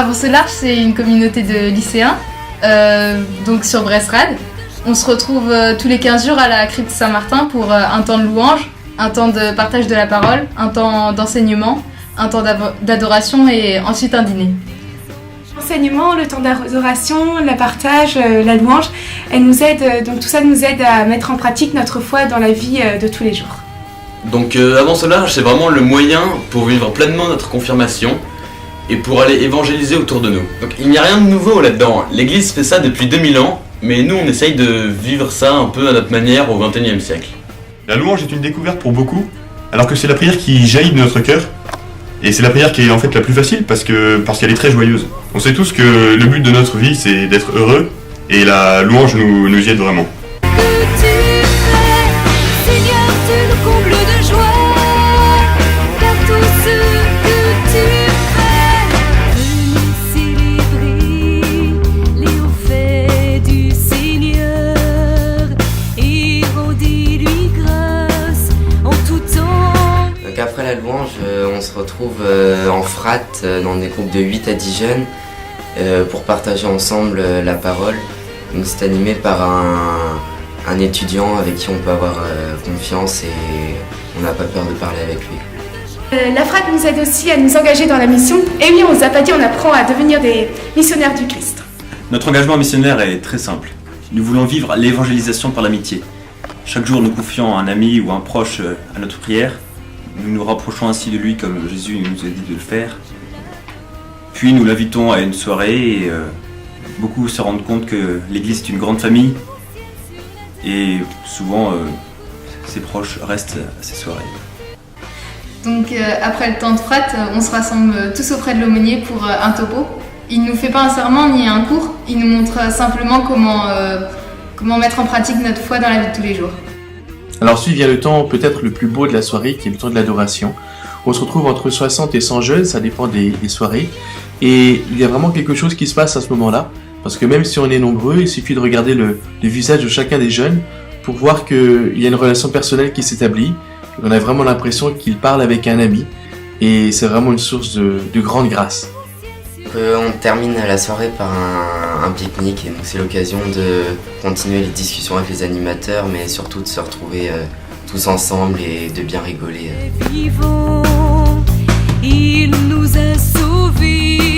Avance Large, c'est une communauté de lycéens, donc sur Bresserade. On se retrouve tous les 15 jours à la crypte Saint-Martin pour un temps de louange, un temps de partage de la parole, un temps d'enseignement, un temps d'adoration et ensuite un dîner. L'enseignement, le temps d'adoration, le partage, la louange, donc tout ça nous aide à mettre en pratique notre foi dans la vie de tous les jours. Donc Avance Large, c'est vraiment le moyen pour vivre pleinement notre confirmation et pour aller évangéliser autour de nous. Donc il n'y a rien de nouveau là-dedans, l'Église fait ça depuis 2000 ans, mais nous on essaye de vivre ça un peu à notre manière au XXIe siècle. La louange est une découverte pour beaucoup, alors que c'est la prière qui jaillit de notre cœur. Et c'est la prière qui est en fait la plus facile parce qu'elle est très joyeuse. On sait tous que le but de notre vie c'est d'être heureux et la louange nous y aide vraiment. Après la louange, on se retrouve en frat dans des groupes de 8 à 10 jeunes pour partager ensemble la parole. Donc c'est animé par un étudiant avec qui on peut avoir confiance et on n'a pas peur de parler avec lui. La frat nous aide aussi à nous engager dans la mission. Et oui, on vous a pas dit, on apprend à devenir des missionnaires du Christ. Notre engagement missionnaire est très simple. Nous voulons vivre l'évangélisation par l'amitié. Chaque jour, nous confions un ami ou un proche à notre prière. Nous nous rapprochons ainsi de lui comme Jésus nous a dit de le faire. Puis nous l'invitons à une soirée et beaucoup se rendent compte que l'Église est une grande famille et souvent ses proches restent à ces soirées. Donc après le temps de frat, on se rassemble tous auprès de l'aumônier pour un topo. Il ne nous fait pas un serment ni un cours, il nous montre simplement comment mettre en pratique notre foi dans la vie de tous les jours. Alors ensuite vient le temps peut-être le plus beau de la soirée, qui est le temps de l'adoration. On se retrouve entre 60 et 100 jeunes, ça dépend des soirées. Et il y a vraiment quelque chose qui se passe à ce moment-là, parce que même si on est nombreux, il suffit de regarder le visage de chacun des jeunes pour voir qu'il y a une relation personnelle qui s'établit. On a vraiment l'impression qu'ils parlent avec un ami, et c'est vraiment une source de grande grâce. On termine la soirée par un pique-nique et donc c'est l'occasion de continuer les discussions avec les animateurs mais surtout de se retrouver tous ensemble et de bien rigoler. Il nous a sauvés.